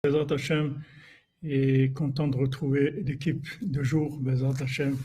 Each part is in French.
Bezrat Hashem, et content de retrouver l'équipe de jour, Bezrat Hashem,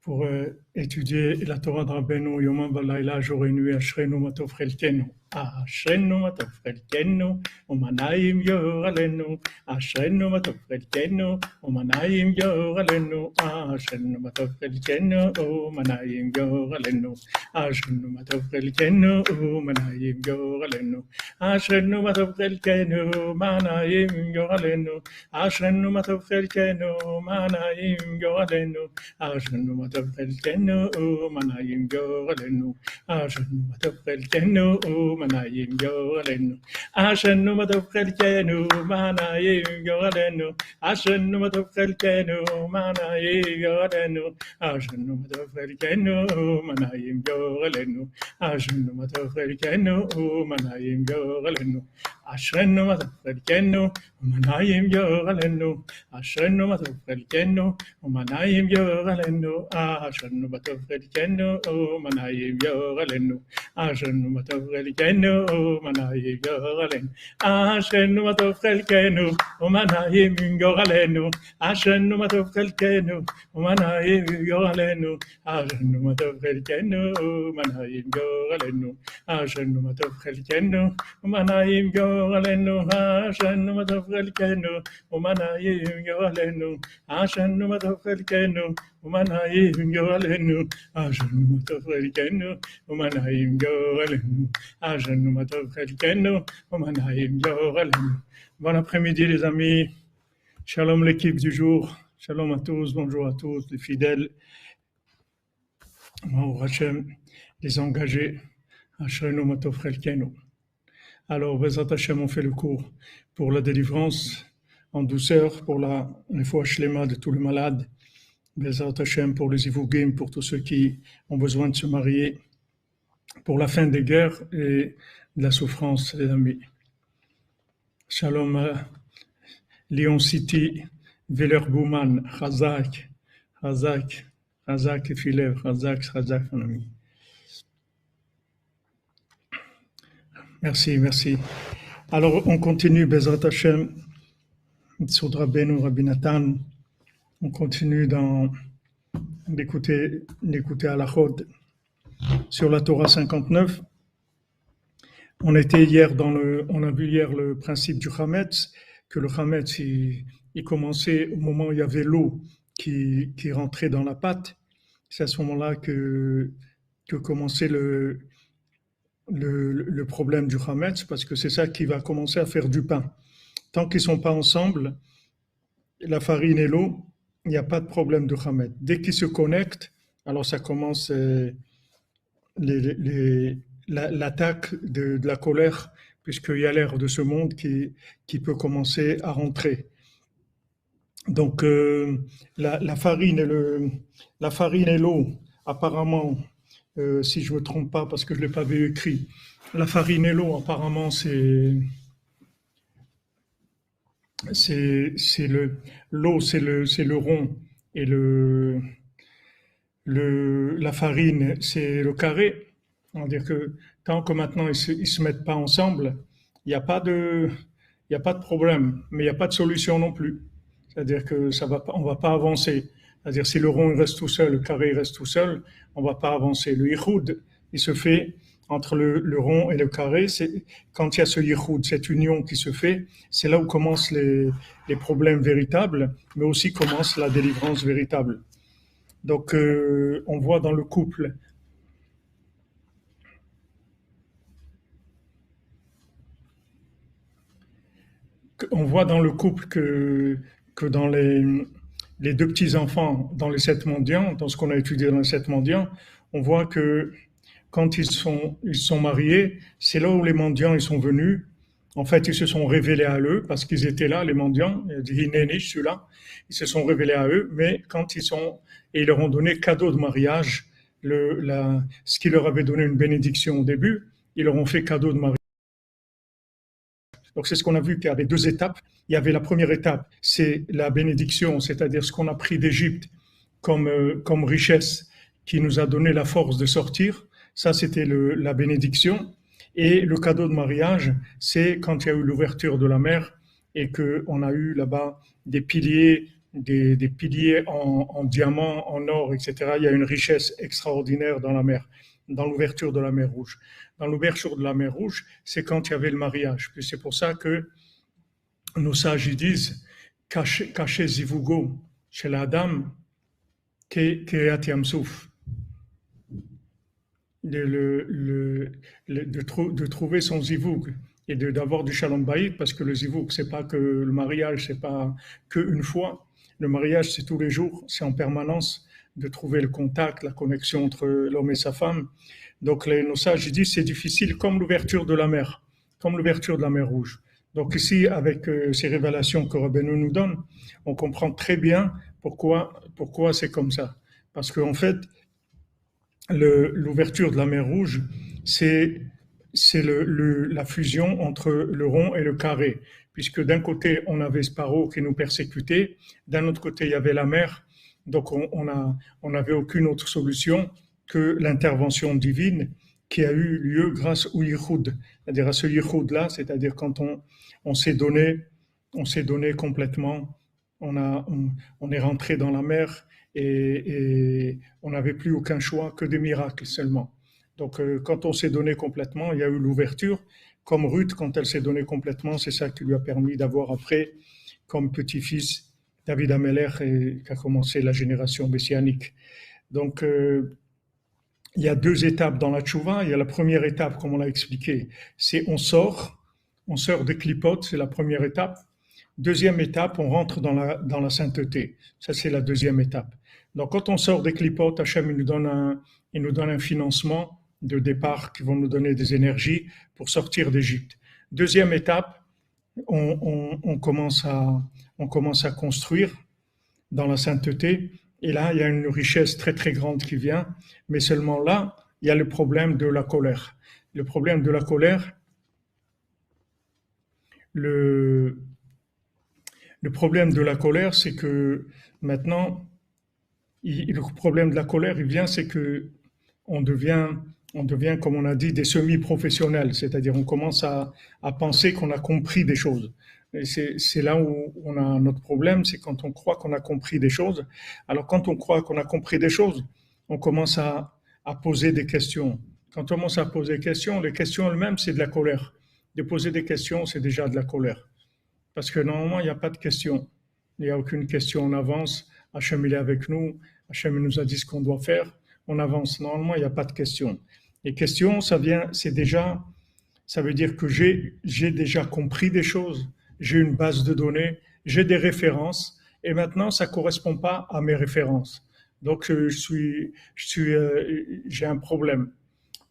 pour étudier la Torah de Rabbeinu, Yomam Balayla, jour et nuit, Ashrenu Matov Chelkenu. Ashrenu Matov Chelkenu, Umanayim Yor Alenu. Ashrenu Matov Chelkenu, Umanayim Yor Alenu. Ashrenu Matov Chelkenu, Umanayim Yor Alenu. Ashrenu Matov Chelkenu, Umanayim Yor Alenu. Ashrenu Matov Chelkenu, Umanayim Yor Alenu. Ashrenu Matov Chelkenu, Umanayim Yor Alenu. Ashrenu Matov Chelkenu, Umanayim Yor Alenu. Ashrenu Matov Chelkenu, Umanayim Yor Alenu. Ashrenu Matov Chelkenu, Umanayim Yor Alenu. Ashrenu Matov Chelkenu, Umanayim Yor Alenu. Ashrenu Matov Chelkenu, Umanayim Yor Alenu. Ashrenu Matov Chelkenu, Umanayim Yor Alenu. Ashrenu Matov Chelkenu, Umanayim Yor Alenu. Ashrenu Matov Chelkenu, Umanayim Yor Alenu. Ashrenu Matov Chelkenu, Umanayim Yor Alenu. Ashrenu Matov Chelkenu, Umanayim Yor Alenu. Ashrenu Matov Chelkenu, Umanayim Yor Alenu. Ashrenu Matov Chelkenu, Umanayim Yor Alenu. Ashrenu Matov Chelkenu, Umanayim Yor Alenu. Ashrenu Matov Chelkenu, Umanayim Yor Alenu. Ashrenu Matov Chelkenu, Umanayim Yor Alenu. Ashrenu Matov Chelkenu, Umanayim Yor Alenu. Ashrenu Matov Chelkenu, Umanayim Yor Alenu. Ashrenu Matov Chelkenu, Umanayim Yor Alenu. Bon après-midi les amis. Shalom l'équipe du jour. Shalom à tous, bonjour à tous, les fidèles. Baruch Hashem, les engagés. Ashrenu Matov Chelkenu. Alors, Bezrat Hashem, on fait le cours pour la délivrance en douceur, pour la fois shlema de tous les malades. Bezrat Hashem pour les Ivugim, pour tous ceux qui ont besoin de se marier, pour la fin des guerres et de la souffrance, les amis. Shalom à Lyon City, Villers-Bouman, Chazak, Chazak, Chazak et Filev, Chazak, Chazak, mon ami. Merci, merci. Alors, on continue, Bezrat Hashem, sur Rabbeinu, Rabbi Nathan. On continue d'écouter Halachot sur la Torah 59. On a vu hier le principe du Chametz, que le Chametz, il commençait au moment où il y avait l'eau qui rentrait dans la pâte. C'est à ce moment-là que commençait le problème du Chametz, parce que c'est ça qui va commencer à faire du pain. Tant qu'ils ne sont pas ensemble, la farine et l'eau, il n'y a pas de problème de Chametz. Dès qu'ils se connectent, alors ça commence l'attaque de la colère, puisqu'il y a l'air de ce monde qui peut commencer à rentrer. Donc la farine et l'eau, apparemment, si je ne me trompe pas, parce que je ne l'ai pas vu écrit, la farine et l'eau, apparemment, l'eau, c'est le rond, et la farine, c'est le carré. C'est-à-dire que tant que maintenant ils se mettent pas ensemble, il n'y a pas de problème, mais il n'y a pas de solution non plus. C'est-à-dire que on va pas avancer. C'est-à-dire si le rond il reste tout seul, le carré il reste tout seul, on va pas avancer. Le yichud, il se fait entre le rond et le carré. C'est quand il y a ce yichud, cette union qui se fait, c'est là où commencent les problèmes véritables, mais aussi commence la délivrance véritable. Donc on voit dans le couple. On voit dans le couple que dans les deux petits-enfants, dans les 7 mendiants, dans ce qu'on a étudié dans les 7 mendiants, on voit que quand ils sont mariés, c'est là où les mendiants ils sont venus. En fait, ils se sont révélés à eux parce qu'ils étaient là, les mendiants. Hinénish, ceux-là, ils se sont révélés à eux, mais quand ils leur ont donné cadeau de mariage, ce qui leur avait donné une bénédiction au début, ils leur ont fait cadeau de mariage. Donc c'est ce qu'on a vu qu'il y avait 2 étapes. Il y avait la première étape, c'est la bénédiction, c'est-à-dire ce qu'on a pris d'Égypte comme richesse qui nous a donné la force de sortir. Ça, c'était la bénédiction. Et le cadeau de mariage, c'est quand il y a eu l'ouverture de la mer et qu'on a eu là-bas des piliers en diamant, en or, etc. Il y a une richesse extraordinaire dans la mer, dans l'ouverture de la mer Rouge. Dans l'ouverture de la mer Rouge, c'est quand il y avait le mariage. Puis c'est pour ça que nos sages ils disent cacher zivugo chez la dame Kiryat Yamsouf. De trouver son zivoug et d'avoir du shalom bayit, parce que le zivoug, c'est pas que le mariage, c'est pas que une fois. Le mariage, c'est tous les jours, c'est en permanence de trouver le contact, la connexion entre l'homme et sa femme. Donc nos sages disent c'est difficile comme l'ouverture de la mer, comme l'ouverture de la mer Rouge. Donc ici, avec ces révélations que Rabbeinu nous donne, on comprend très bien pourquoi c'est comme ça. Parce qu'en fait, l'ouverture de la mer Rouge, c'est la fusion entre le rond et le carré. Puisque d'un côté, on avait ce Paro qui nous persécutait, d'un autre côté, il y avait la mer. Donc, on n'avait aucune autre solution que l'intervention divine qui a eu lieu grâce au Yichud. C'est-à-dire à ce Yichud-là, c'est-à-dire quand on s'est donné complètement, on est rentré dans la mer et on n'avait plus aucun choix que des miracles seulement. Donc, quand on s'est donné complètement, il y a eu l'ouverture. Comme Ruth, quand elle s'est donnée complètement, c'est ça qui lui a permis d'avoir après, comme petit-fils, David Ameller, qui a commencé la génération messianique. Donc, il y a deux étapes dans la tchouva. Il y a la première étape, comme on l'a expliqué, c'est on sort des clipotes, c'est la première étape. Deuxième étape, on rentre dans la sainteté. Ça, c'est la deuxième étape. Donc, quand on sort des clipotes, Hachem il nous donne un financement de départ qui vont nous donner des énergies pour sortir d'Égypte. Deuxième étape, on commence à construire dans la sainteté. Et là, il y a une richesse très, très grande qui vient. Mais seulement là, il y a le problème de la colère. Le problème de la colère, le problème de la colère, c'est que maintenant, le problème de la colère, il vient, c'est que on devient, comme on a dit, des semi-professionnels. C'est-à-dire, on commence à penser qu'on a compris des choses. Et c'est là où on a notre problème, c'est quand on croit qu'on a compris des choses. Alors, quand on croit qu'on a compris des choses, on commence à poser des questions. Quand on commence à poser des questions, les questions elles-mêmes, c'est de la colère. De poser des questions, c'est déjà de la colère. Parce que normalement, il n'y a pas de question. Il n'y a aucune question, on avance. Hachem, il est avec nous. Hachem nous a dit ce qu'on doit faire. On avance. Normalement, il n'y a pas de question. Les questions, ça veut dire que j'ai déjà compris des choses. J'ai une base de données. J'ai des références. Et maintenant, ça ne correspond pas à mes références. Donc, j'ai un problème.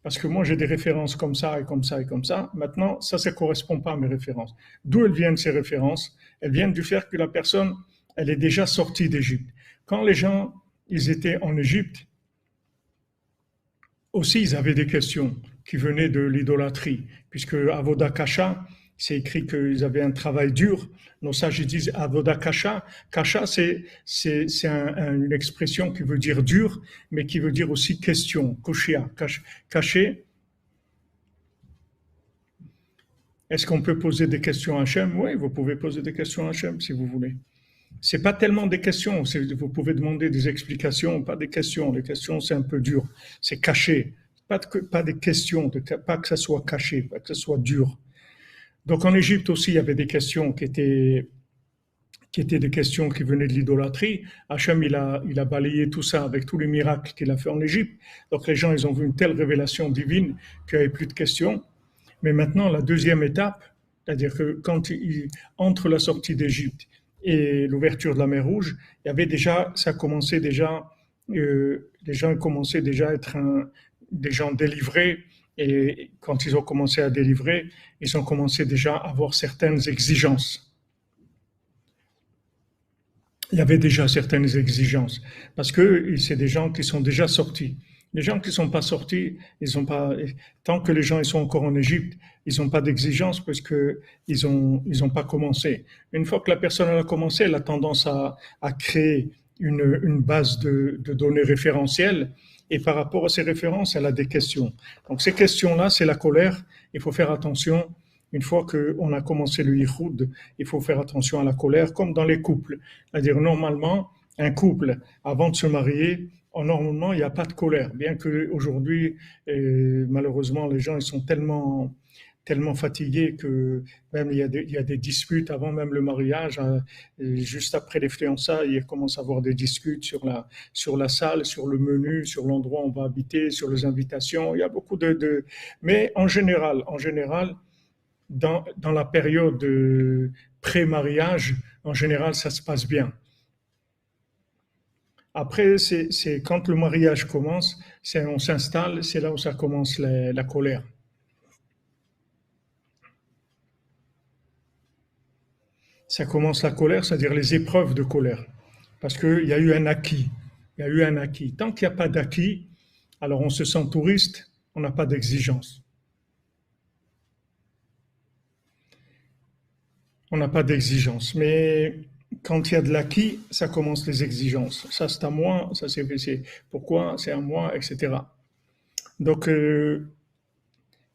Parce que moi, j'ai des références comme ça et comme ça et comme ça. Maintenant, ça ne correspond pas à mes références. D'où elles viennent ces références? Elles viennent du fait que la personne, elle est déjà sortie d'Égypte. Quand les gens, ils étaient en Égypte, aussi, ils avaient des questions qui venaient de l'idolâtrie. Puisque Avoda Kasha, c'est écrit qu'ils avaient un travail dur. Nos sages disent Avoda Kasha. Kasha, c'est une expression qui veut dire dur, mais qui veut dire aussi question. Koshia, caché. Est-ce qu'on peut poser des questions à Hachem? Oui, vous pouvez poser des questions à Hachem si vous voulez. C'est pas tellement des questions. Vous pouvez demander des explications, pas des questions. Les questions, c'est un peu dur. C'est caché. Pas des questions, pas que ça soit caché, pas que ça soit dur. Donc en Égypte aussi, il y avait des questions qui étaient des questions qui venaient de l'idolâtrie. Hachem, il a balayé tout ça avec tous les miracles qu'il a fait en Égypte. Donc les gens, ils ont vu une telle révélation divine qu'il n'y avait plus de questions. Mais maintenant, la deuxième étape, c'est-à-dire que entre la sortie d'Égypte et l'ouverture de la mer Rouge, il y avait déjà, ça commençait déjà, les gens commençaient déjà à être des gens délivrés. Et quand ils ont commencé à délivrer, ils ont commencé déjà à avoir certaines exigences. Il y avait déjà certaines exigences, parce que c'est des gens qui sont déjà sortis. Les gens qui ne sont pas sortis, tant que les gens ils sont encore en Égypte, ils n'ont pas d'exigence parce qu'ils ont pas commencé. Une fois que la personne a commencé, elle a tendance à créer une base de données référentielles. Et par rapport à ces références, elle a des questions. Donc ces questions-là, c'est la colère. Il faut faire attention Une fois qu'on a commencé le yichud, il faut faire attention à la colère, comme dans les couples. C'est-à-dire, normalement, un couple, avant de se marier, normalement, il n'y a pas de colère. Bien qu'aujourd'hui, malheureusement, les gens ils sont tellement fatigués que même il y a des disputes avant même le mariage. Juste après les fiançailles, il commence à avoir des disputes sur la salle, sur le menu, sur l'endroit où on va habiter, sur les invitations. Il y a beaucoup mais en général, dans la période de pré-mariage, en général, ça se passe bien. Après, c'est quand le mariage commence, on s'installe, c'est là où ça commence la colère. Ça commence la colère, c'est-à-dire les épreuves de colère. Parce qu'il y a eu un acquis. Il y a eu un acquis. Tant qu'il n'y a pas d'acquis, alors on se sent touriste, on n'a pas d'exigence. On n'a pas d'exigence. Mais quand il y a de l'acquis, ça commence les exigences. Ça, c'est à moi, ça, c'est pourquoi, c'est à moi, etc. Donc,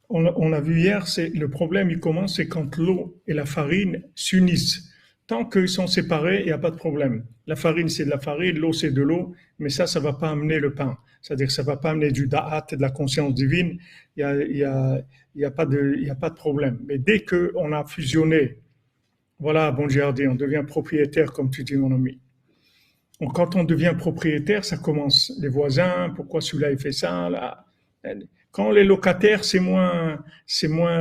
on a vu hier, le problème, il commence, c'est quand l'eau et la farine s'unissent. Tant qu'ils sont séparés, il n'y a pas de problème. La farine, c'est de la farine, l'eau, c'est de l'eau, mais ça ne va pas amener le pain. C'est-à-dire que ça ne va pas amener du da'at, de la conscience divine. Il y a pas de problème. Mais dès qu'on a fusionné, voilà, bon, j'ai dit, on devient propriétaire, comme tu dis, mon ami. Donc, quand on devient propriétaire, ça commence. Les voisins, pourquoi celui-là il fait ça là. Quand on est locataire, c'est moins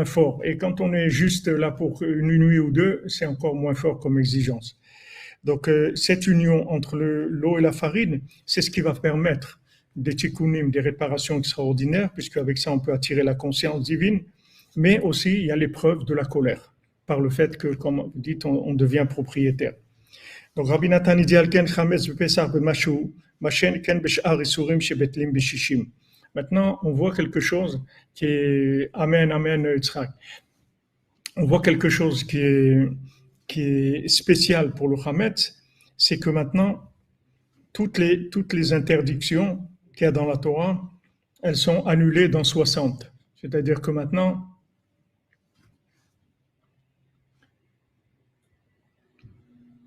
fort. Et quand on est juste là pour une nuit ou deux, c'est encore moins fort comme exigence. Donc, cette union entre l'eau et la farine, c'est ce qui va permettre des tikkunim, des réparations extraordinaires, puisque avec ça, on peut attirer la conscience divine. Mais aussi, il y a l'épreuve de la colère, par le fait que, comme vous dites, on devient propriétaire. Donc, Rabbi Nathan dit Alken Chametz b'Pesach b'Mashu, Machen ken b'Shar Isurim shebetlim b'Shishim. Maintenant, on voit quelque chose qui est Amen, Amen, Yitzhak. On voit quelque chose qui est spécial pour le Chametz, c'est que maintenant, toutes les interdictions qu'il y a dans la Torah, elles sont annulées dans 60. C'est-à-dire que maintenant,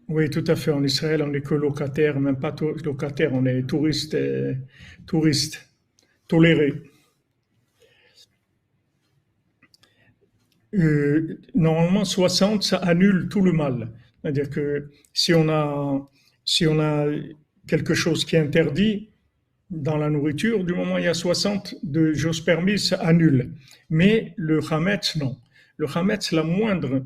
oui, tout à fait. En Israël, on n'est que locataire, même pas locataire, on est touriste, toléré. Normalement, 60, ça annule tout le mal. C'est-à-dire que si on a quelque chose qui est interdit dans la nourriture, du moment où il y a 60 de choses permises, ça annule. Mais le Hametz, non. Le Hametz, le moindre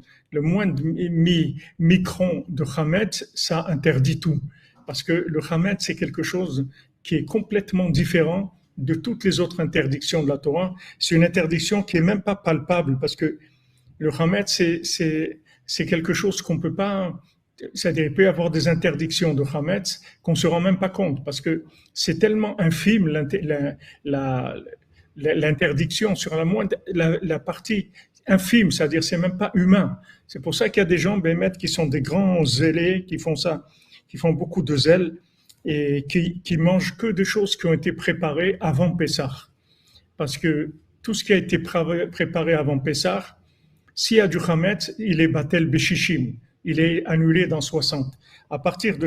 micron de Hametz, ça interdit tout. Parce que le Hametz, c'est quelque chose qui est complètement différent de toutes les autres interdictions de la Torah. C'est une interdiction qui est même pas palpable, parce que le Hametz, c'est quelque chose qu'on peut pas. C'est-à-dire, il peut y avoir des interdictions de Hametz qu'on ne se rend même pas compte, parce que c'est tellement infime l'interdiction sur la partie infime, c'est-à-dire c'est même pas humain. C'est pour ça qu'il y a des gens, Bémet, qui sont des grands zélés, qui font ça, qui font beaucoup de zèle et qui mangent que des choses qui ont été préparées avant Pessah. Parce que tout ce qui a été préparé avant Pessah, s'il y a du Hametz, il est Batel Beshishim, il est annulé dans 60. À partir de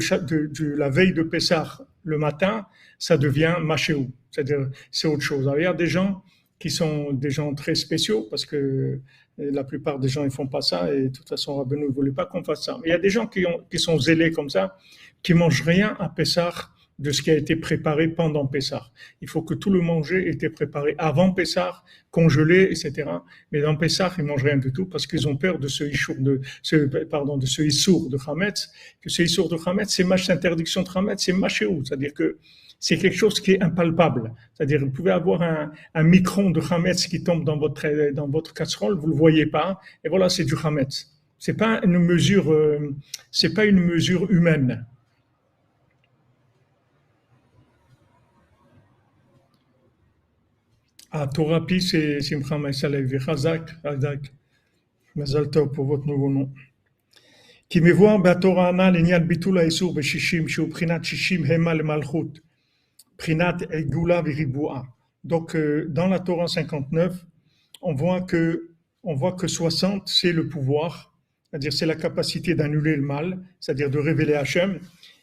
la veille de Pessah, le matin, ça devient Machéou, c'est-à-dire c'est autre chose. Alors, il y a des gens qui sont des gens très spéciaux, parce que la plupart des gens ne font pas ça, et de toute façon, Rabbeinu ne voulait pas qu'on fasse ça. Mais il y a des gens qui sont zélés comme ça, qui ne mangent rien à Pessah de ce qui a été préparé pendant Pessah. Il faut que tout le manger ait été préparé avant Pessah, congelé, etc. Mais dans Pessah, ils ne mangent rien du tout parce qu'ils ont peur de ce issour de Hametz, que ce issour de Hametz, c'est interdiction de Hametz, c'est machéou, c'est-à-dire que c'est quelque chose qui est impalpable. C'est-à-dire, vous pouvez avoir un micron de Hametz qui tombe dans votre casserole, vous ne le voyez pas, et voilà, c'est du Hametz. C'est pas une mesure humaine. Torah Pi, c'est Simcha Maïsalev, Chazak, Mazal Tov pour votre nouveau nom. Qui me voit, Torah Ana, l'Inyal Bitul Aïsour, Beshishim, Shu Prinat Shishim, Hema le Malchut, Prinat Egula Viribua. Donc, dans la Torah 59, on voit que on voit que 60, c'est le pouvoir, c'est-à-dire c'est la capacité d'annuler le mal, c'est-à-dire de révéler Hachem.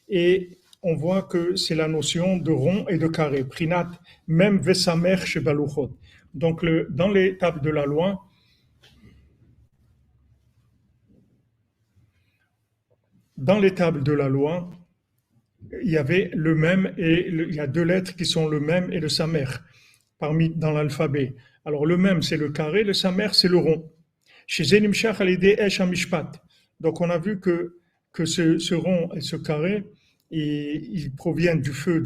Et on voit que c'est la notion de rond et de carré. Prinat, même Vesamer chez Baluchot. Donc, dans les tables de la loi, il y avait le même et il y a deux lettres qui sont le même et le samer dans l'alphabet. Alors le même c'est le carré, le samer c'est le rond. Chez Zenimshach al-Idei Esh HaMishpat. Donc on a vu que ce rond et ce carré, ils proviennent du feu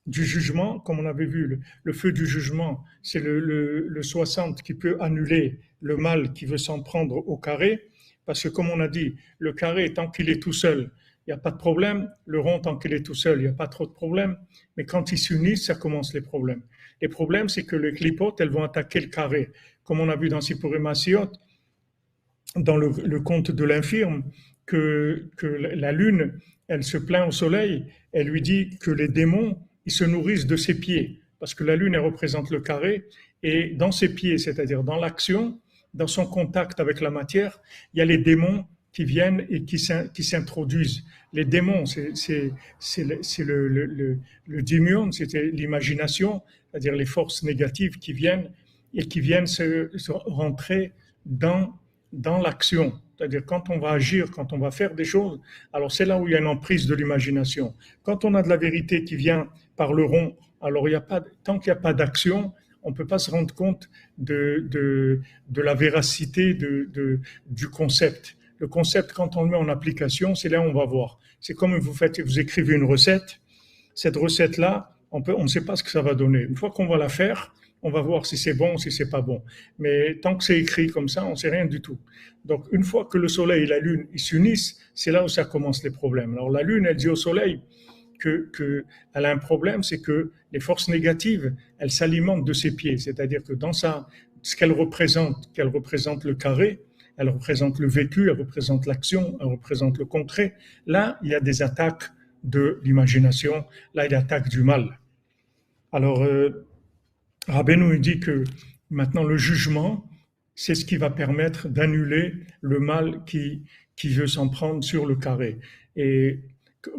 du jugement, comme on avait vu. Le feu du jugement, c'est le 60 qui peut annuler le mal qui veut s'en prendre au carré. Parce que comme on a dit, le carré, tant qu'il est tout seul, il n'y a pas de problème. Le rond, tant qu'il est tout seul, il n'y a pas trop de problème. Mais quand ils s'unissent, ça commence les problèmes. Les problèmes, c'est que les clipotes, elles vont attaquer le carré. Comme on a vu dans Sipurim Asiot, dans le conte de l'infirme, que la lune, elle se plaint au soleil, elle lui dit que les démons, ils se nourrissent de ses pieds. Parce que la lune, elle représente le carré. Et dans ses pieds, c'est-à-dire dans l'action, dans son contact avec la matière, il y a les démons qui viennent et qui s'introduisent. Les démons, c'est le démion, c'était l'imagination, c'est-à-dire les forces négatives qui viennent se rentrer dans l'action. C'est-à-dire quand on va agir, quand on va faire des choses, alors c'est là où il y a une emprise de l'imagination. Quand on a de la vérité qui vient par le rond, alors tant qu'il n'y a pas d'action, on ne peut pas se rendre compte de la véracité du concept. Le concept, quand on le met en application, c'est là où on va voir. C'est comme vous écrivez une recette. Cette recette-là, on ne sait pas ce que ça va donner. Une fois qu'on va la faire, on va voir si c'est bon ou si c'est pas bon. Mais tant que c'est écrit comme ça, on ne sait rien du tout. Donc, une fois que le soleil et la lune ils s'unissent, c'est là où ça commence les problèmes. Alors, la lune, elle dit au soleil qu'elle a un problème, c'est que les forces négatives, elles s'alimentent de ses pieds. C'est-à-dire que dans ce qu'elle représente le carré, elle représente le vécu, elle représente l'action, elle représente le concret. Là, il y a des attaques de l'imagination, là, il y a attaques du mal. Alors, Rabbeinu dit que maintenant le jugement, c'est ce qui va permettre d'annuler le mal qui veut s'en prendre sur le carré. Et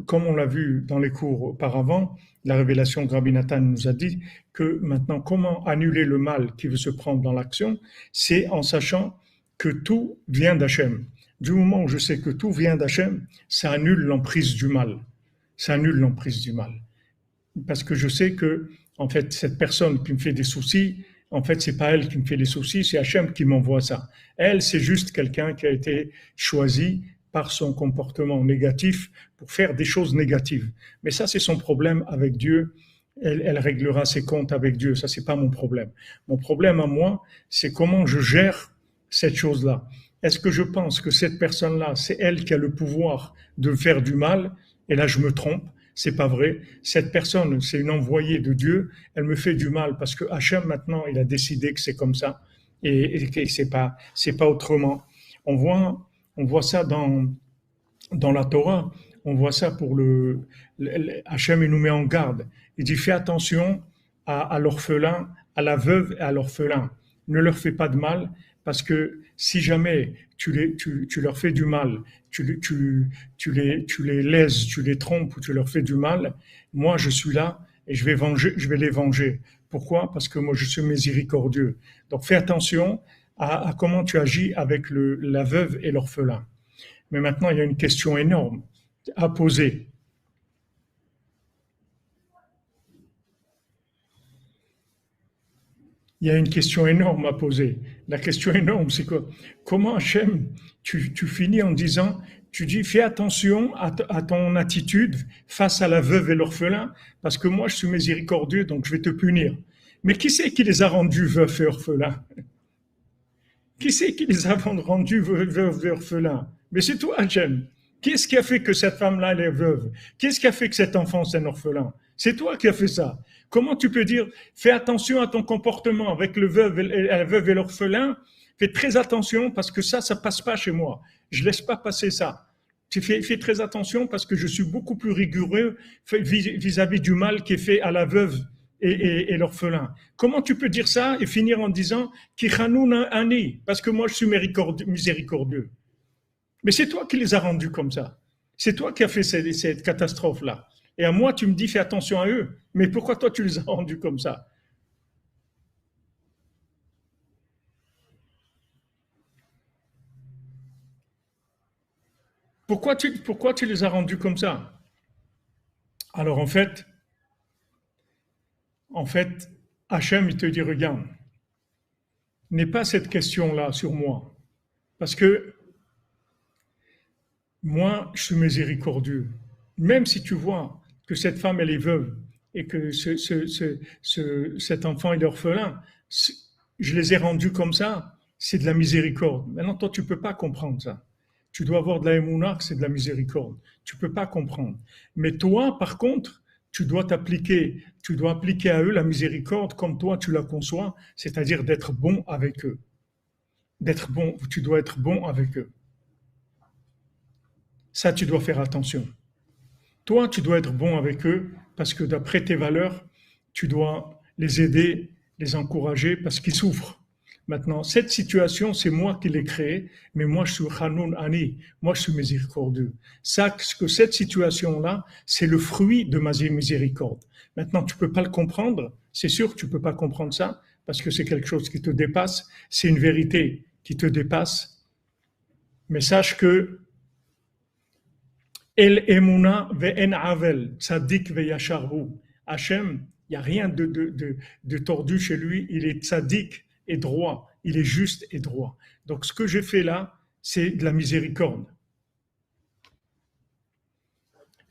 comme on l'a vu dans les cours auparavant, la révélation de Rabbi Nathan nous a dit que maintenant, comment annuler le mal qui veut se prendre dans l'action, c'est en sachant que tout vient d'Hachem. Du moment où je sais que tout vient d'Hachem, ça annule l'emprise du mal. Ça annule l'emprise du mal. Parce que je sais que, en fait, cette personne qui me fait des soucis, en fait, c'est pas elle qui me fait les soucis, c'est Hachem qui m'envoie ça. Elle, c'est juste quelqu'un qui a été choisi par son comportement négatif pour faire des choses négatives. Mais ça, c'est son problème avec Dieu. Elle réglera ses comptes avec Dieu. Ça, c'est pas mon problème. Mon problème à moi, c'est comment je gère cette chose-là. Est-ce que je pense que cette personne-là, c'est elle qui a le pouvoir de faire du mal? Et là, je me trompe. C'est pas vrai. Cette personne, c'est une envoyée de Dieu. Elle me fait du mal parce que Hachem, maintenant, il a décidé que c'est comme ça. Et c'est pas autrement. On voit ça dans la Torah. On voit ça pour Hachem, il nous met en garde. Il dit, fais attention à l'orphelin, à la veuve et à l'orphelin. Ne leur fais pas de mal, parce que si jamais tu leur fais du mal, tu les lèses, tu les trompes ou tu leur fais du mal, moi je suis là et je vais les venger. Pourquoi? Parce que moi je suis miséricordieux. Donc fais attention à comment tu agis avec la veuve et l'orphelin. Mais maintenant il y a une question énorme à poser. Il y a une question énorme à poser. La question énorme, c'est quoi? Comment Hachem, tu finis en disant, tu dis, fais attention à ton attitude face à la veuve et l'orphelin, parce que moi, je suis miséricordieux, donc je vais te punir. Mais qui c'est qui les a rendus veufs et orphelins? Qui c'est qui les a rendus veufs et orphelins? Mais c'est toi, Hachem. Qu'est-ce qui a fait que cette femme-là, elle est veuve? Qu'est-ce qui a fait que cet enfant, c'est un orphelin? C'est toi qui as fait ça. Comment tu peux dire, fais attention à ton comportement avec la veuve et l'orphelin, fais très attention parce que ça passe pas chez moi. Je laisse pas passer ça. Tu fais très attention parce que je suis beaucoup plus rigoureux vis-à-vis du mal qui est fait à la veuve et l'orphelin. Comment tu peux dire ça et finir en disant Ki chanoun ani, parce que moi je suis miséricordieux. Mais c'est toi qui les as rendus comme ça. C'est toi qui as fait cette catastrophe-là. Et à moi, tu me dis fais attention à eux. Mais pourquoi toi tu les as rendus comme ça? Pourquoi tu les as rendus comme ça? Alors en fait, Hachem, il te dit, regarde, n'aie pas cette question-là sur moi. Parce que moi, je suis miséricordieux. Même si tu vois que cette femme, elle est veuve et que cet enfant est orphelin, je les ai rendus comme ça, c'est de la miséricorde. Maintenant, toi, tu ne peux pas comprendre ça. Tu dois avoir de la émouna, c'est de la miséricorde. Tu ne peux pas comprendre. Mais toi, par contre, tu dois appliquer à eux la miséricorde comme toi tu la conçois, c'est-à-dire d'être bon avec eux. D'être bon, tu dois être bon avec eux. Ça, tu dois faire attention. Toi, tu dois être bon avec eux parce que d'après tes valeurs, tu dois les aider, les encourager parce qu'ils souffrent. Maintenant, cette situation, c'est moi qui l'ai créée, mais moi, je suis Hanoun Ani, moi, je suis miséricordieux. Ça, que cette situation-là, c'est le fruit de ma miséricorde. Maintenant, tu peux pas le comprendre, c'est sûr que tu peux pas comprendre ça, parce que c'est quelque chose qui te dépasse, c'est une vérité qui te dépasse, mais sache que El Emuna ve'en avel, tzaddik ve'yasharhu. Hachem, il n'y a rien de tordu chez lui, il est tzaddik et droit, il est juste et droit. Donc ce que j'ai fait là, c'est de la miséricorde.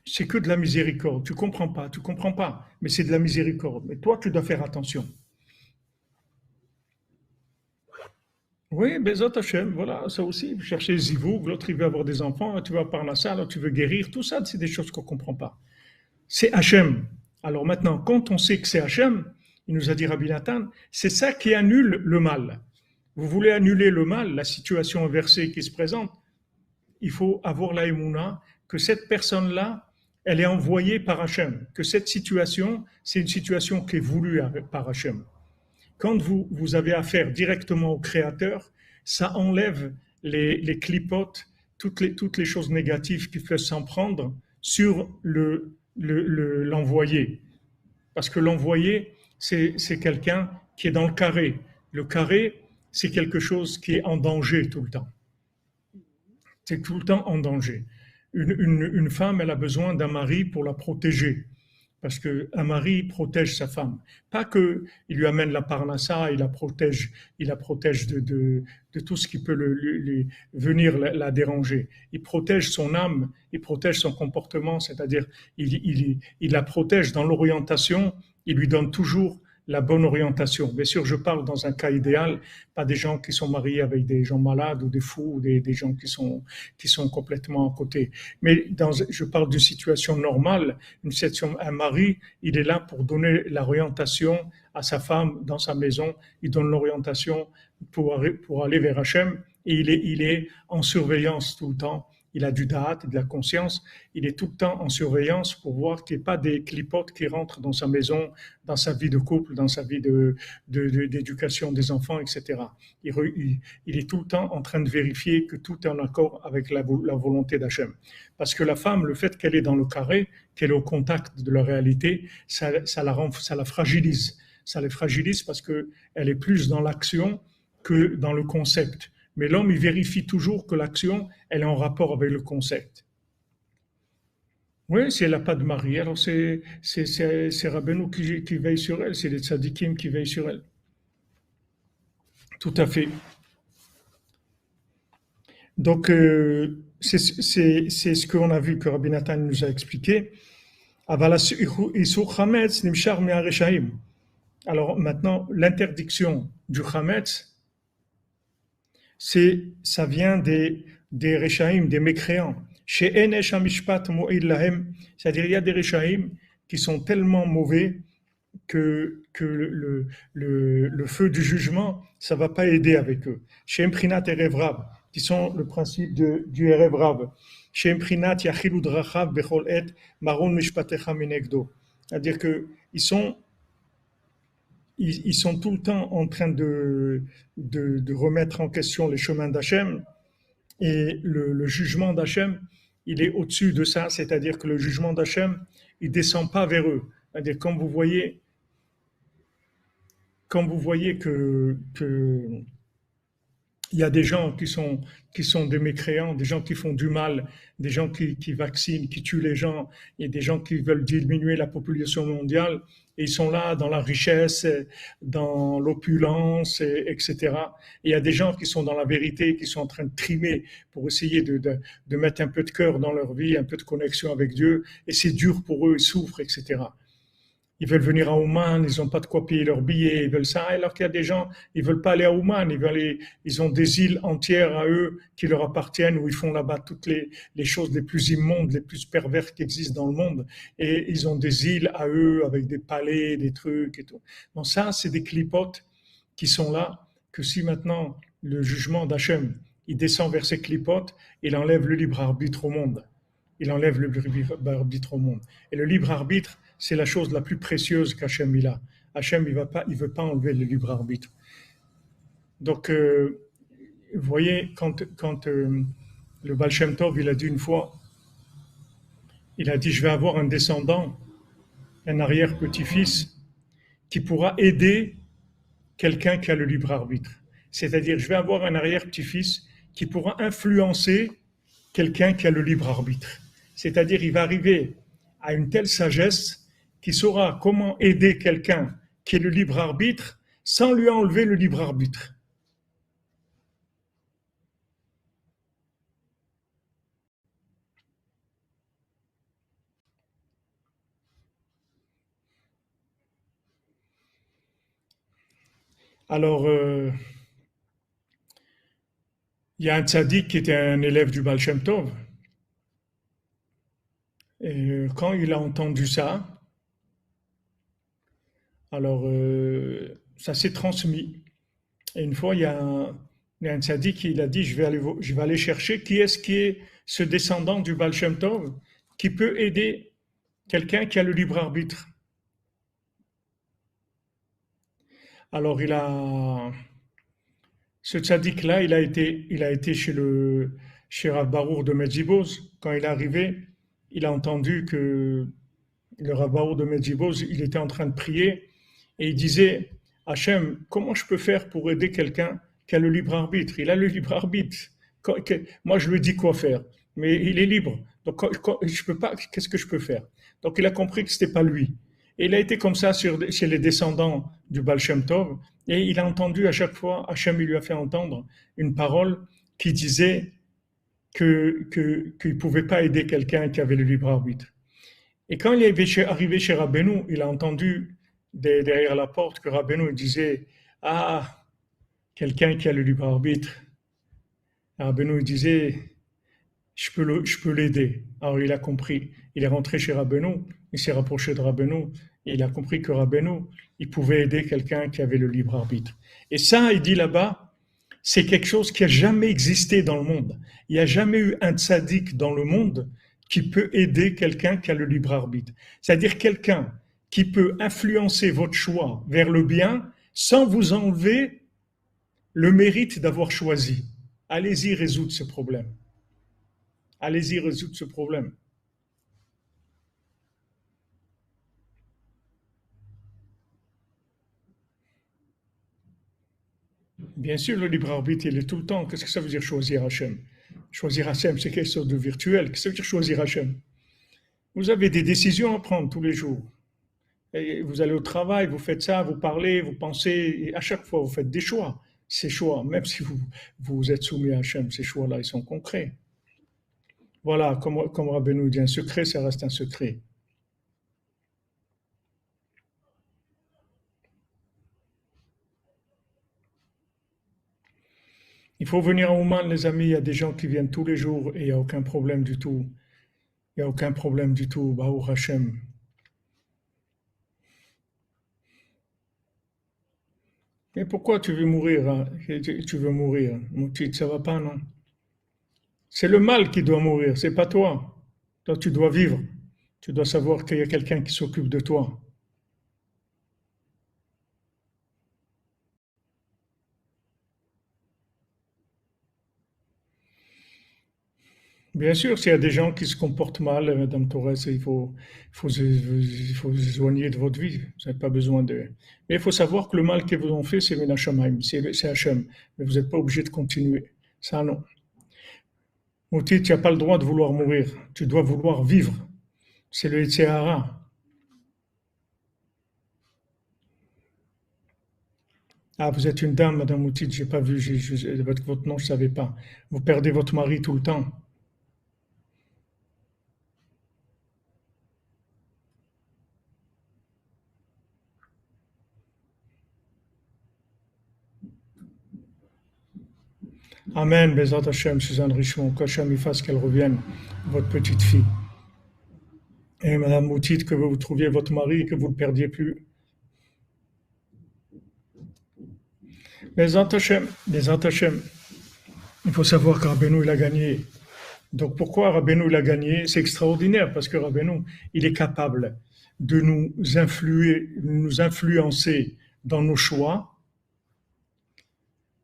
C'est que de la miséricorde. Tu comprends pas, mais c'est de la miséricorde. Mais toi, tu dois faire attention. Oui, Bezot Hachem, voilà, ça aussi, chercher Zivoug, l'autre il veut avoir des enfants, tu vas par la salle, l'autre tu veux guérir, tout ça, c'est des choses qu'on ne comprend pas. C'est Hachem. Alors maintenant, quand on sait que c'est Hachem, il nous a dit Rabbi Nathan, c'est ça qui annule le mal. Vous voulez annuler le mal, la situation inversée qui se présente, il faut avoir la émouna que cette personne-là, elle est envoyée par Hachem, que cette situation, c'est une situation qui est voulue par Hachem. Quand vous avez affaire directement au Créateur, ça enlève les clipotes, toutes les choses négatives qui peuvent s'en prendre sur l'envoyé. Parce que l'envoyé, c'est quelqu'un qui est dans le carré. Le carré, c'est quelque chose qui est en danger tout le temps. C'est tout le temps en danger. Une femme, elle a besoin d'un mari pour la protéger. Parce qu'un mari protège sa femme. Pas qu'il lui amène la parnassa, il la protège de tout ce qui peut venir la déranger. Il protège son âme, il protège son comportement, c'est-à-dire il la protège dans l'orientation, il lui donne toujours la bonne orientation. Bien sûr, je parle dans un cas idéal, pas des gens qui sont mariés avec des gens malades ou des fous, ou des gens qui sont complètement à côté. Mais je parle d'une situation normale, un mari, il est là pour donner l'orientation à sa femme dans sa maison, il donne l'orientation pour aller vers Hachem, et il est en surveillance tout le temps. Il a du da'at, de la conscience, il est tout le temps en surveillance pour voir qu'il n'y ait pas des clipotes qui rentrent dans sa maison, dans sa vie de couple, dans sa vie d'éducation des enfants, etc. Il est tout le temps en train de vérifier que tout est en accord avec la volonté d'Hachem. Parce que la femme, le fait qu'elle est dans le carré, qu'elle est au contact de la réalité, ça la fragilise. Ça la fragilise parce qu'elle est plus dans l'action que dans le concept. Mais l'homme, il vérifie toujours que l'action, elle est en rapport avec le concept. Oui, si elle n'a pas de mari, alors c'est Rabbeinu qui veille sur elle, c'est les tzadikim qui veillent sur elle. Tout à fait. Donc, c'est ce qu'on a vu que Rabbi Nathan nous a expliqué. Alors maintenant, l'interdiction du chametz, ça vient des Rechaim, des mécréants. C'est-à-dire, il y a des Rechaim qui sont tellement mauvais que le feu du jugement, ça ne va pas aider avec eux. Chez Mprinat et Revrav, qui sont le principe du Erev Rav. Chez Mprinat, Yachilu Drachav Bechol Et, Maron Mishpatecha Minegdo. C'est-à-dire qu'ils sont ils sont tout le temps en train de remettre en question les chemins d'Hachem et le jugement d'Hachem, il est au-dessus de ça, c'est-à-dire que le jugement d'Hachem, il descend pas vers eux. C'est-à-dire quand vous voyez que il y a des gens qui sont des mécréants, des gens qui font du mal, des gens qui vaccinent, qui tuent les gens, il y a des gens qui veulent diminuer la population mondiale, et ils sont là dans la richesse, dans l'opulence, etc. Et il y a des gens qui sont dans la vérité, qui sont en train de trimer pour essayer de mettre un peu de cœur dans leur vie, un peu de connexion avec Dieu, et c'est dur pour eux, ils souffrent, etc. Ils veulent venir à Ouman, ils n'ont pas de quoi payer leur billet, ils veulent ça. Alors qu'il y a des gens, ils veulent pas aller à Ouman, ils ont des îles entières à eux qui leur appartiennent, où ils font là-bas toutes les choses les plus immondes, les plus perverses qui existent dans le monde. Et ils ont des îles à eux avec des palais, des trucs et tout. Donc ça, c'est des clipotes qui sont là, que si maintenant le jugement d'Hachem, il descend vers ces clipotes, il enlève le libre arbitre au monde. Il enlève le libre arbitre au monde. Et le libre arbitre, c'est la chose la plus précieuse qu'Hachem il a. Hachem, il veut pas enlever le libre arbitre. Donc, vous voyez, quand le Baal Shem Tov, il a dit une fois, il a dit, je vais avoir un descendant, un arrière-petit-fils, qui pourra aider quelqu'un qui a le libre arbitre. C'est-à-dire, je vais avoir un arrière-petit-fils qui pourra influencer quelqu'un qui a le libre arbitre. C'est-à-dire, il va arriver à une telle sagesse qu'il saura comment aider quelqu'un qui est le libre arbitre sans lui enlever le libre arbitre. Alors, il y a un tzaddik qui était un élève du Baal Shem Tov. Et quand il a entendu ça, alors ça s'est transmis. Et une fois, il y a un tzaddik qui a dit, je vais aller chercher qui est ce descendant du Baal Shem Tov qui peut aider quelqu'un qui a le libre arbitre. Alors ce tzaddik-là, il a été chez Rav Barour de Medjiboz. Quand il est arrivé, il a entendu que le Rav Barour de Medjiboz, il était en train de prier et il disait, Hachem, comment je peux faire pour aider quelqu'un qui a le libre arbitre? Il a le libre arbitre. Moi, je lui dis quoi faire, mais il est libre. Donc, je peux pas, qu'est-ce que je peux faire? Donc, il a compris que c'était pas lui. Et il a été comme ça chez les descendants du Baal Shem Tov, et il a entendu à chaque fois, Hachem il lui a fait entendre une parole qui disait qu'il ne pouvait pas aider quelqu'un qui avait le libre arbitre. Et quand il est arrivé chez Rabbeinu, il a entendu derrière la porte que Rabbeinu disait, ah, quelqu'un qui a le libre arbitre. Rabbeinu disait, je peux l'aider. Alors il a compris. Il est rentré chez Rabbeinu, il s'est rapproché de Rabbeinu, et il a compris que Rabbeinu, il pouvait aider quelqu'un qui avait le libre arbitre. Et ça, il dit là-bas, c'est quelque chose qui a jamais existé dans le monde. Il n'y a jamais eu un tzaddik dans le monde qui peut aider quelqu'un qui a le libre arbitre. C'est-à-dire quelqu'un qui peut influencer votre choix vers le bien sans vous enlever le mérite d'avoir choisi. Allez-y résoudre ce problème. Allez-y résoudre ce problème. Bien sûr, le libre arbitre, il est tout le temps. Qu'est-ce que ça veut dire choisir Hachem? Choisir Hachem, c'est quelque chose de virtuel. Qu'est-ce que ça veut dire choisir Hachem? Vous avez des décisions à prendre tous les jours. Et vous allez au travail, vous faites ça, vous parlez, vous pensez, et à chaque fois, vous faites des choix. Ces choix, même si vous êtes soumis à Hachem, ces choix-là, ils sont concrets. Voilà, comme Rabbeinu dit, un secret, ça reste un secret. Il faut venir à Ouman, les amis, il y a des gens qui viennent tous les jours et il n'y a aucun problème du tout. Il n'y a aucun problème du tout, Baruch Hashem. Mais pourquoi tu veux mourir, hein? Tu veux mourir? Ça va pas, non? C'est le mal qui doit mourir, c'est pas toi. Toi, tu dois vivre. Tu dois savoir qu'il y a quelqu'un qui s'occupe de toi. Bien sûr, s'il y a des gens qui se comportent mal, Madame Torres, il faut se éloigner de votre vie. Vous n'avez pas besoin de. Mais il faut savoir que le mal qu'ils vous ont fait, c'est Menachem, c'est Hachem. Mais vous n'êtes pas obligé de continuer. Ça, non. Mouti, tu n'as pas le droit de vouloir mourir. Tu dois vouloir vivre. C'est le Yitzhara. Ah, vous êtes une dame, Madame Mouti, j'ai pas vu, votre nom, je ne savais pas. Vous perdez votre mari tout le temps. Amen, Bezat Hashem, Suzanne Richemont, qu'Hachem y fasse qu'elle revienne, votre petite fille. Et Madame Moutit, que vous trouviez votre mari et que vous ne le perdiez plus. Bezat Hashem, Bezat Hashem. Il faut savoir que Rabbeinu, il a gagné. Donc pourquoi Rabbeinu, il a gagné? C'est extraordinaire parce que Rabbeinu, il est capable de nous influencer dans nos choix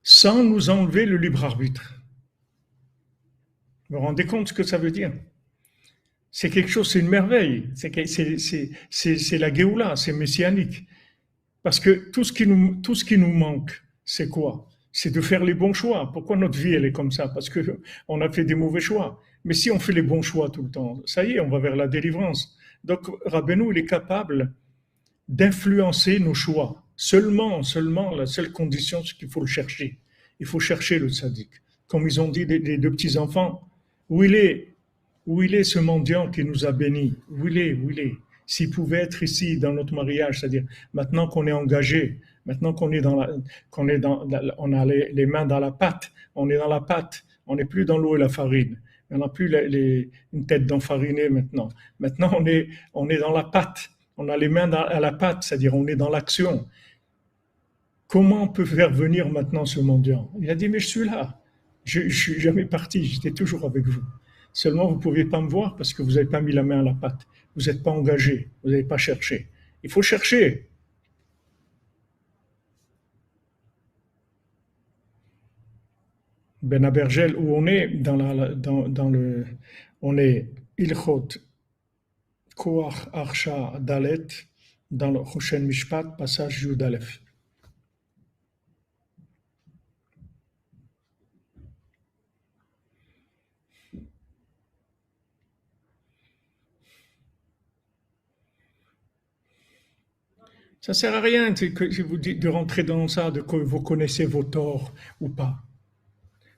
sans nous enlever le libre arbitre. Vous vous rendez compte ce que ça veut dire? C'est quelque chose, c'est une merveille. C'est la Géoula, c'est messianique. Parce que tout ce qui nous manque, c'est quoi? C'est de faire les bons choix. Pourquoi notre vie, elle est comme ça? Parce qu'on a fait des mauvais choix. Mais si on fait les bons choix tout le temps, ça y est, on va vers la délivrance. Donc, Rabbeinu, il est capable d'influencer nos choix. Seulement, la seule condition, c'est qu'il faut le chercher. Il faut chercher le tzaddik. Comme ils ont dit les deux petits-enfants, où il est? Où il est ce mendiant qui nous a bénis? Où il est? Où il est? S'il pouvait être ici dans notre mariage, c'est-à-dire maintenant qu'on est engagé, maintenant qu'on est on a les mains dans la pâte, on est dans la pâte, on n'est plus dans l'eau et la farine. On n'a plus une tête d'enfariné maintenant. Maintenant, on est dans la pâte. On a les mains à la pâte, c'est-à-dire on est dans l'action. Comment on peut faire venir maintenant ce mendiant? Il a dit, mais je suis là. Je ne suis jamais parti, j'étais toujours avec vous. Seulement, vous ne pouviez pas me voir parce que vous n'avez pas mis la main à la pâte. Vous n'êtes pas engagé, vous n'avez pas cherché. Il faut chercher. Ben Abergel, où on est on est Ilchot Koach Archa Dalet dans le Choshen Mishpat, passage Yud Aleph. Ça sert à rien que je vous dis de rentrer dans ça, de que vous connaissez vos torts ou pas.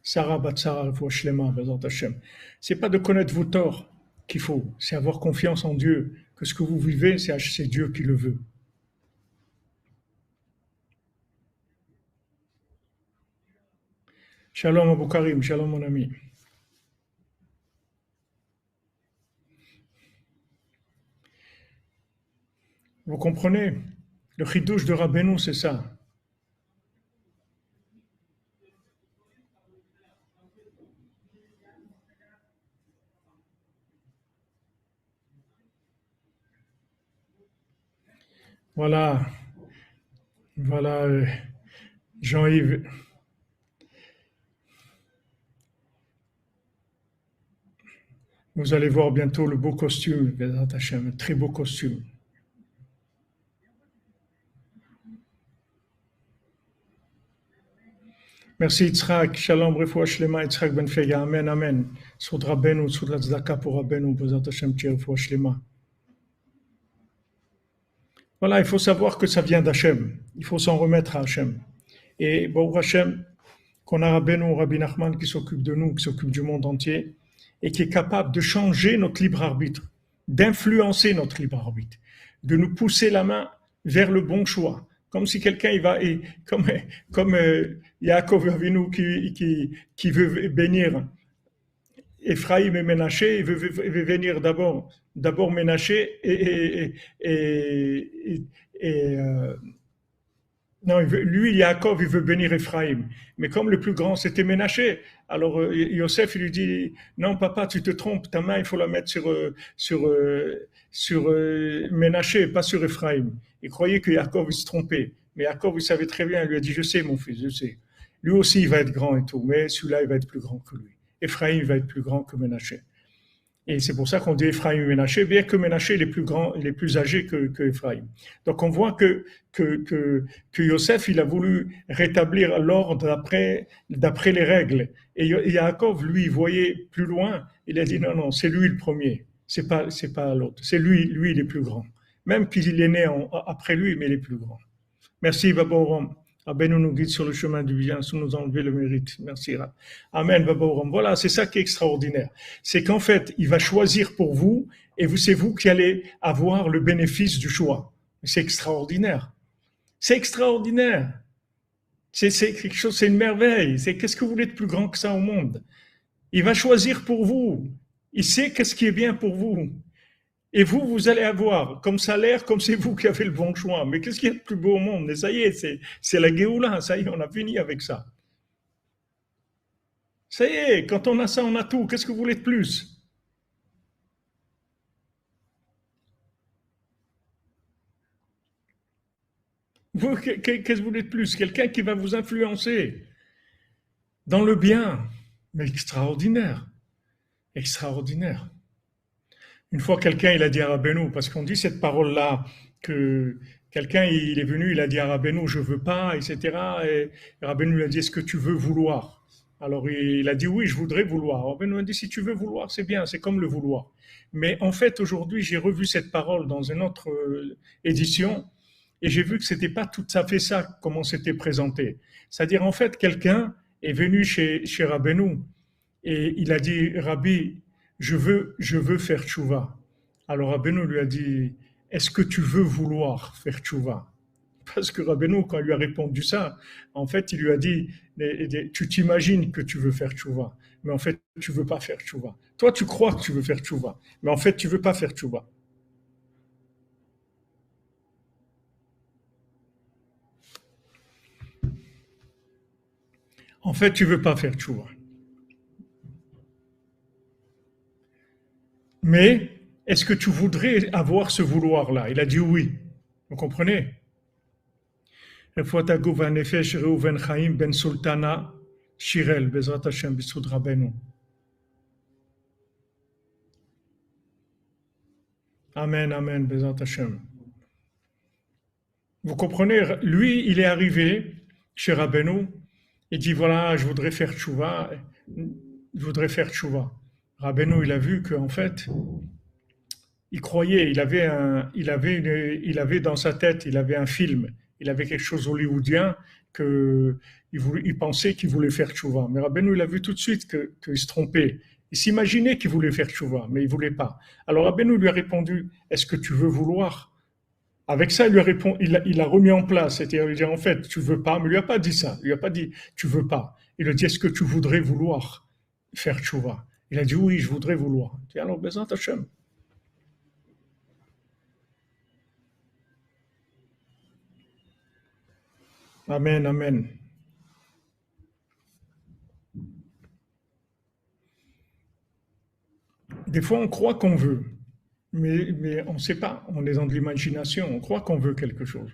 Sarah Batsara Shlema, Bezat Hashem. C'est pas de connaître vos torts qu'il faut, c'est avoir confiance en Dieu, que ce que vous vivez, c'est Dieu qui le veut. Shalom Abou Karim, shalom mon ami. Vous comprenez? Le chidouche de Rabbeinu, c'est ça. Voilà, voilà, Jean-Yves. Vous allez voir bientôt le beau costume, Bezat Hashem, un très beau costume. Merci Yitzhak, shalom, refoua shlema, Yitzhak ben Fega, amen, amen. Soud Rabbeinu, soud la tzedaka pour Rabbeinu, Bezat Hashem, tiens, refoua shlema. Voilà, il faut savoir que ça vient d'Hachem. Il faut s'en remettre à Hachem. Et bon, Hachem, qu'on a Rabbeinu, Rabbi Nachman qui s'occupe de nous, qui s'occupe du monde entier, et qui est capable de changer notre libre arbitre, d'influencer notre libre arbitre, de nous pousser la main vers le bon choix. Comme si quelqu'un il va, et comme Yaakov Avinu qui veut bénir Ephraïm et Ménaché, il veut venir d'abord Ménaché non, lui, Yaakov, il veut bénir Ephraïm. Mais comme le plus grand, c'était Ménaché, alors Yosef, il lui dit, non, papa, tu te trompes, ta main, il faut la mettre sur Ménaché, pas sur Ephraïm. Il croyait que Yaakov, il se trompait. Mais Yaakov, il savait très bien, il lui a dit, je sais, mon fils, je sais. Lui aussi, il va être grand et tout, mais celui-là, il va être plus grand que lui. Ephraim va être plus grand que Ménaché. Et c'est pour ça qu'on dit Ephraim et Ménaché, bien que Ménaché est plus grand, il est plus âgé que Ephraim. Donc on voit que Yosef, il a voulu rétablir l'ordre d'après les règles. Et Yaakov, lui, il voyait plus loin, il a dit non, non, c'est lui le premier, c'est pas l'autre, c'est lui, il est plus grand. Même qu'il est né après lui, mais il est plus grand. Merci, Baba Oram. Rabbeinu nous guide sur le chemin du bien sans nous enlever le mérite. Merci. Amen, Baba Oram. Voilà, c'est ça qui est extraordinaire. C'est qu'en fait, il va choisir pour vous et c'est vous qui allez avoir le bénéfice du choix. C'est extraordinaire. C'est extraordinaire. C'est quelque chose, c'est une merveille. Qu'est-ce que vous voulez de plus grand que ça au monde? Il va choisir pour vous. Il sait qu'est-ce qui est bien pour vous. Et vous allez avoir comme salaire, comme c'est vous qui avez le bon choix. Mais qu'est-ce qu'il y a de plus beau au monde? Mais ça y est, c'est la Géoula, ça y est, on a fini avec ça. Ça y est, quand on a ça, on a tout. Qu'est-ce que vous voulez de plus? Qu'est-ce que vous voulez de plus? Quelqu'un qui va vous influencer dans le bien. Mais extraordinaire. Extraordinaire. Une fois, quelqu'un, il a dit à Rabbeinu, parce qu'on dit cette parole-là, que quelqu'un, il est venu, il a dit à Rabbeinu, je veux pas, etc. Et Rabbeinu lui a dit, est-ce que tu veux vouloir? Alors il a dit, oui, je voudrais vouloir. Rabbeinu a dit, si tu veux vouloir, c'est bien, c'est comme le vouloir. Mais en fait, aujourd'hui, j'ai revu cette parole dans une autre édition, et j'ai vu que c'était pas tout à fait ça, comment c'était présenté. C'est-à-dire, en fait, quelqu'un est venu chez Rabbeinu, et il a dit, Rabbi, je veux faire tchouva. Alors Rabbeinu lui a dit, est-ce que tu veux vouloir faire tchouva? Parce que Rabbeinu, quand il lui a répondu ça, en fait, il lui a dit, tu t'imagines que tu veux faire tchouva, mais en fait, tu veux pas faire tchouva. Toi, tu crois que tu veux faire tchouva, mais en fait, tu veux pas faire tchouva. En fait, tu veux pas faire tchouva. Mais est-ce que tu voudrais avoir ce vouloir-là? Il a dit oui. Vous comprenez? רפואת הגוף והנפש ראובן חיים בן סולטנה שיראל, בעזרת השם, בזכות רבנו. Amen, amen, Bezat Hashem. Vous comprenez, lui, il est arrivé chez Rabbeinu, il dit voilà, je voudrais faire tchouva, je voudrais faire tchouva. Rabbeinu, il a vu qu'en fait, il croyait, il avait dans sa tête, il avait un film, il avait quelque chose hollywoodien que il pensait qu'il voulait faire tchouva. Mais Rabbeinu, il a vu tout de suite qu'il se trompait. Il s'imaginait qu'il voulait faire tchouva, mais il voulait pas. Alors Rabbeinu lui a répondu, est-ce que tu veux vouloir? Avec ça, il lui a répondu, il a remis en place. C'est-à-dire, il dit, en fait, tu veux pas, mais il lui a pas dit ça. Il lui a pas dit, tu veux pas. Il lui a dit, est-ce que tu voudrais vouloir faire tchouva? Il a dit, oui, je voudrais vouloir. Il dit, alors, Bezat Hashem. Amen, amen. Des fois, on croit qu'on veut, mais on ne sait pas. On est dans de l'imagination. On croit qu'on veut quelque chose.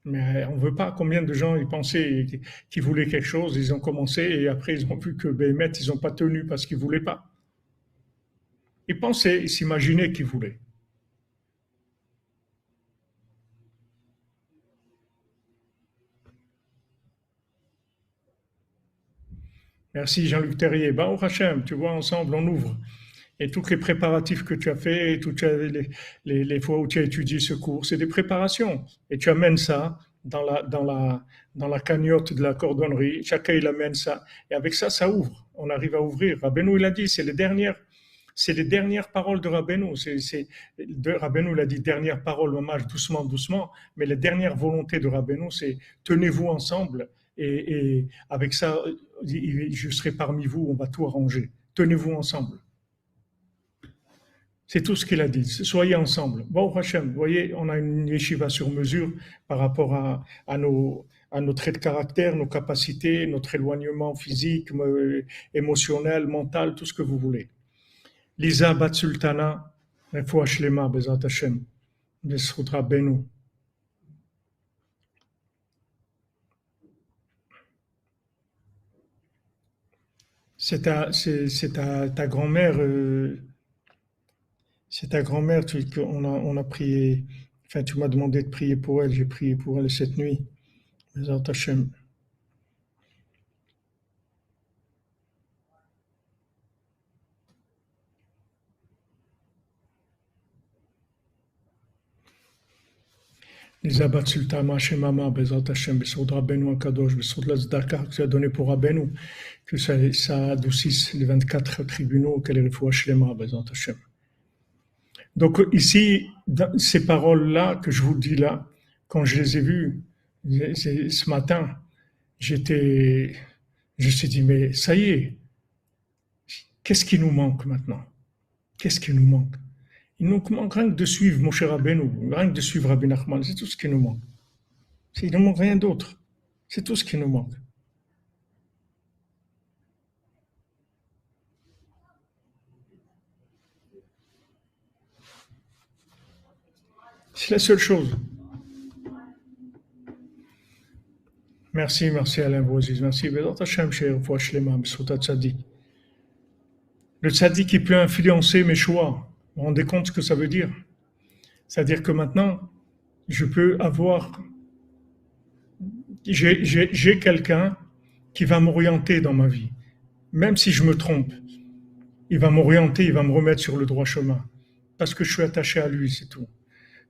Mais on ne veut pas. Combien de gens ils pensaient qu'ils voulaient quelque chose, ils ont commencé et après ils ont vu que Béhémet, ils n'ont pas tenu parce qu'ils ne voulaient pas. Ils pensaient, ils s'imaginaient qu'ils voulaient. Merci Jean-Luc Terrier. Baruch Hashem, tu vois, ensemble, on ouvre. Et tous les préparatifs que tu as fait, et toutes les fois où tu as étudié ce cours, c'est des préparations. Et tu amènes ça dans la cagnotte de la cordonnerie. Chacun, il amène ça. Et avec ça, ça ouvre. On arrive à ouvrir. Rabbeinu, il a dit, c'est les dernières paroles de Rabbeinu. Rabbeinu, il a dit dernière parole, hommage, doucement, doucement. Mais les dernières volontés de Rabbeinu, c'est tenez-vous ensemble. Et avec ça, je serai parmi vous, on va tout arranger. Tenez-vous ensemble. C'est tout ce qu'il a dit. Soyez ensemble. Bon, Hachem, vous voyez, on a une yeshiva sur mesure par rapport à nos traits de caractère, nos capacités, notre éloignement physique, émotionnel, mental, tout ce que vous voulez. Lisa Bat Sultana, Refoua Shlema, Bezat Hashem, Besrout Rabbeinu. Ta grand-mère, c'est ta grand-mère, on a prié, enfin, tu m'as demandé de prier pour elle, j'ai prié pour elle cette nuit. Bezrat Hashem. Les abats sultama shemama, Bezrat Hashem, Besod Rabbeinu Akadosh, Besod la Tzedaka que tu as donné pour Rabbeinu, que ça adoucisse les 24 tribunaux, qu'elle est refoua shlema, Bezrat Hashem. Donc ici, ces paroles-là que je vous dis là, quand je les ai vues ce matin, je me suis dit, mais ça y est, qu'est-ce qui nous manque maintenant? Qu'est-ce qui nous manque? Il nous manque rien que de suivre Moshe Rabbeinu, rien que de suivre Rabbi Nachman, c'est tout ce qui nous manque. Il ne nous manque rien d'autre. C'est tout ce qui nous manque. C'est la seule chose. Merci Alain Bozis. Merci. Le tzaddik, il peut influencer mes choix. Vous vous rendez compte ce que ça veut dire? C'est-à-dire que maintenant, je peux avoir... J'ai quelqu'un qui va m'orienter dans ma vie. Même si je me trompe, il va m'orienter, il va me remettre sur le droit chemin. Parce que je suis attaché à lui, c'est tout.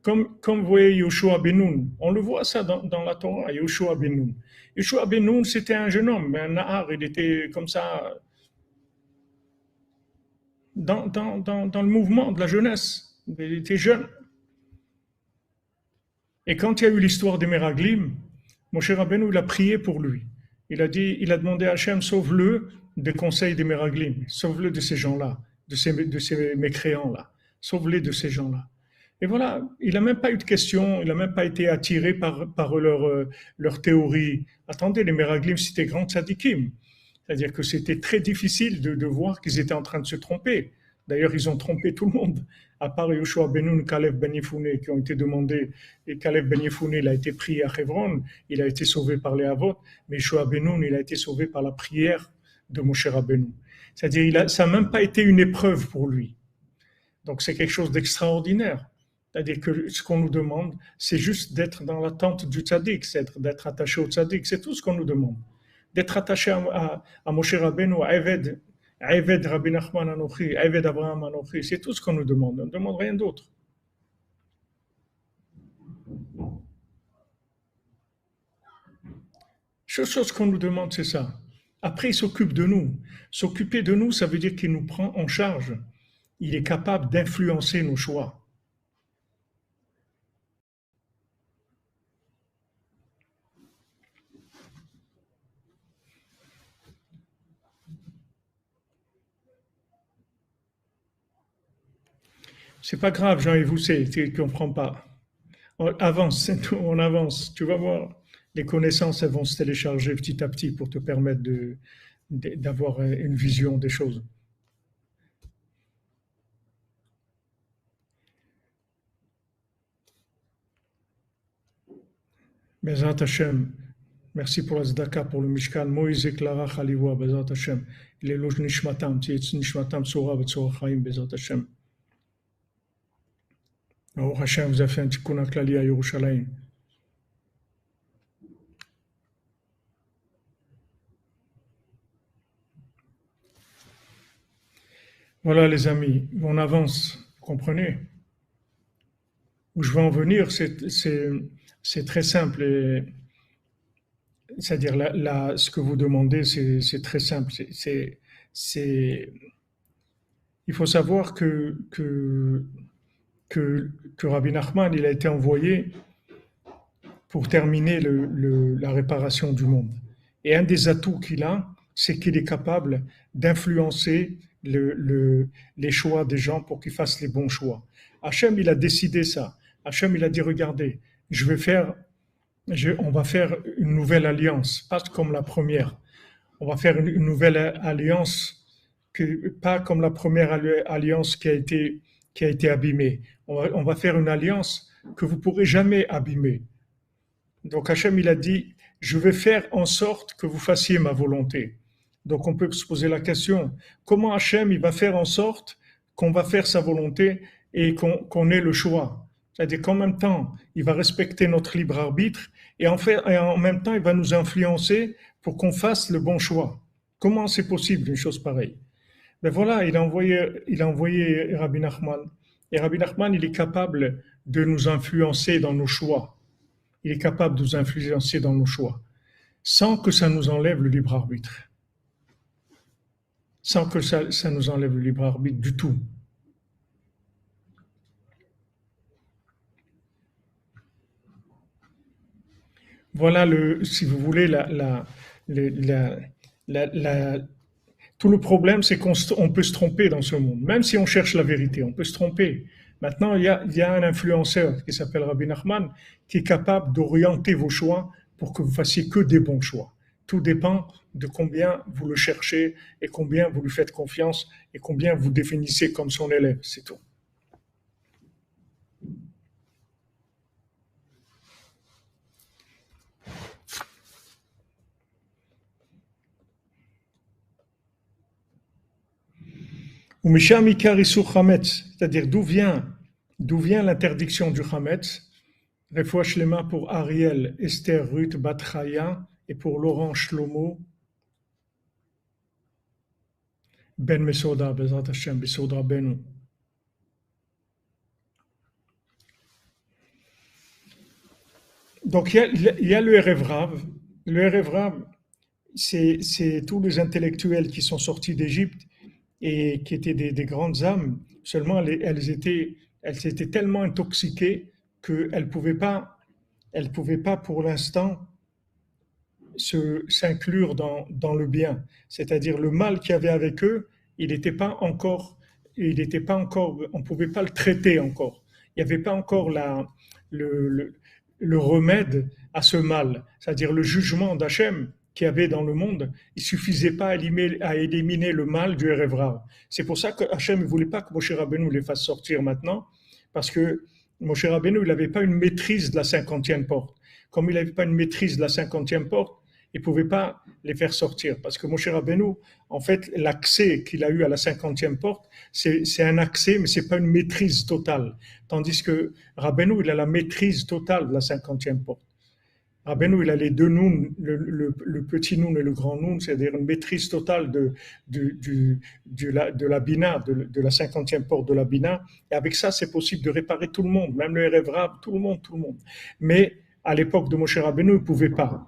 Comme vous voyez Yoshua ben Nun, on le voit ça dans la Torah, Yoshua ben Nun. Yoshua ben Nun, c'était un jeune homme, un Nahar, il était comme ça dans le mouvement de la jeunesse. Il était jeune. Et quand il y a eu l'histoire des Meraglim, Moshe Rabbeinu, il a prié pour lui. Il a demandé à Hachem, sauve-le des conseils des Meraglim, sauve-le de ces gens-là, de ces mécréants-là, sauve-les de ces gens-là. Et voilà, il n'a même pas eu de questions, il n'a même pas été attiré par leur théorie. Attendez, les Meraglim, c'était grands tzadikim. C'est-à-dire que c'était très difficile de voir qu'ils étaient en train de se tromper. D'ailleurs, ils ont trompé tout le monde, à part Yoshua ben Nun, Caleb ben Yefouné, qui ont été demandés. Et Caleb ben Yefouné, il a été pris à Hebron, il a été sauvé par les Havot, mais Yoshua ben Nun, il a été sauvé par la prière de Moshe Rabbeinu. C'est-à-dire, ça n'a même pas été une épreuve pour lui. Donc, c'est quelque chose d'extraordinaire. C'est-à-dire que ce qu'on nous demande, c'est juste d'être dans l'attente du tzaddik, c'est d'être attaché au tzaddik, c'est tout ce qu'on nous demande. D'être attaché à Moshe Rabbeinu, à Eved Rabbi Nachman Anochi, Eved Abraham Anochi, c'est tout ce qu'on nous demande. On ne demande rien d'autre. La seule chose qu'on nous demande, c'est ça. Après, il s'occupe de nous. S'occuper de nous, ça veut dire qu'il nous prend en charge. Il est capable d'influencer nos choix. C'est pas grave, Jean-Yves, tu ne comprends pas. On avance, c'est tout, on avance. Tu vas voir, les connaissances, elles vont se télécharger petit à petit pour te permettre d'avoir une vision des choses. Bezat Hashem, merci pour la tzedaka, pour le Mishkan. Moïse Clara Khaliwa, Bezat Hashem. Il est loge Nishmatam, Tietz Nishmatam Sora, Betzora Chaim, Bezat Hashem. Baruch Hashem vous a fait un tikkun haklali à Yerushalayim. Voilà les amis, on avance, vous comprenez? Où je veux en venir, c'est très simple. C'est-à-dire, ce que vous demandez, c'est très simple. Il faut savoir que Rabbi Nachman, il a été envoyé pour terminer la réparation du monde. Et un des atouts qu'il a, c'est qu'il est capable d'influencer les choix des gens pour qu'ils fassent les bons choix. Hachem, il a décidé ça. Hachem, il a dit, regardez, on va faire une nouvelle alliance, pas comme la première. On va faire une nouvelle alliance, pas comme la première alliance qui a été abîmée. On va faire une alliance que vous ne pourrez jamais abîmer. Donc Hachem, il a dit, je vais faire en sorte que vous fassiez ma volonté. Donc on peut se poser la question, comment Hachem il va faire en sorte qu'on va faire sa volonté et qu'on ait le choix? C'est-à-dire qu'en même temps, il va respecter notre libre arbitre et en même temps, il va nous influencer pour qu'on fasse le bon choix. Comment c'est possible une chose pareille? Ben voilà, il a envoyé Rabbi Nachman. Et Rabbi Nachman, il est capable de nous influencer dans nos choix. Il est capable de nous influencer dans nos choix, sans que ça nous enlève le libre arbitre. Sans que ça nous enlève le libre arbitre du tout. Voilà, si vous voulez, la- la- tout le problème, c'est qu'on peut se tromper dans ce monde. Même si on cherche la vérité, on peut se tromper. Maintenant, il y a un influenceur qui s'appelle Rabbi Nachman qui est capable d'orienter vos choix pour que vous fassiez que des bons choix. Tout dépend de combien vous le cherchez et combien vous lui faites confiance et combien vous définissez comme son élève, c'est tout. Ou Misham Ikar Isur Chametz, c'est-à-dire d'où vient l'interdiction du Chametz. Refoua Shlema pour Ariel, Esther, Ruth, Batraya et pour Laurent Shlomo, Ben Mesoda, Bezrat Hashem, Besoda Benu. Donc il y a le Erev Rav. Le Erev Rav, c'est tous les intellectuels qui sont sortis d'Égypte et qui étaient des grandes âmes. Seulement, elles étaient tellement intoxiquées qu'elles elles pouvaient pas pour l'instant s'inclure dans le bien. C'est-à-dire le mal qu'il y avait avec eux, il n'était pas encore, on ne pouvait pas le traiter encore. Il n'y avait pas encore le, le, le remède à ce mal, c'est-à-dire le jugement d'Hachem qu'il y avait dans le monde, il suffisait pas à éliminer le mal du Erevra. C'est pour ça que Hachem ne voulait pas que Moshe Rabbeinu les fasse sortir maintenant, parce que Moshe Rabbeinu, il n'avait pas une maîtrise de la 50e porte. Comme il n'avait pas une maîtrise de la 50e porte, il ne pouvait pas les faire sortir. Parce que Moshe Rabbeinu, en fait, l'accès qu'il a eu à la 50e porte, c'est un accès, mais ce n'est pas une maîtrise totale. Tandis que Rabbeinu, il a la maîtrise totale de la 50e porte. Rabbeinu, il a les deux nouns, le petit noun et le grand noun, c'est-à-dire une maîtrise totale de la Bina, de la 50e porte de la Bina. Et avec ça, c'est possible de réparer tout le monde, même le Erev Rav, tout le monde, tout le monde. Mais à l'époque de Moshe Rabbeinu, il ne pouvait pas.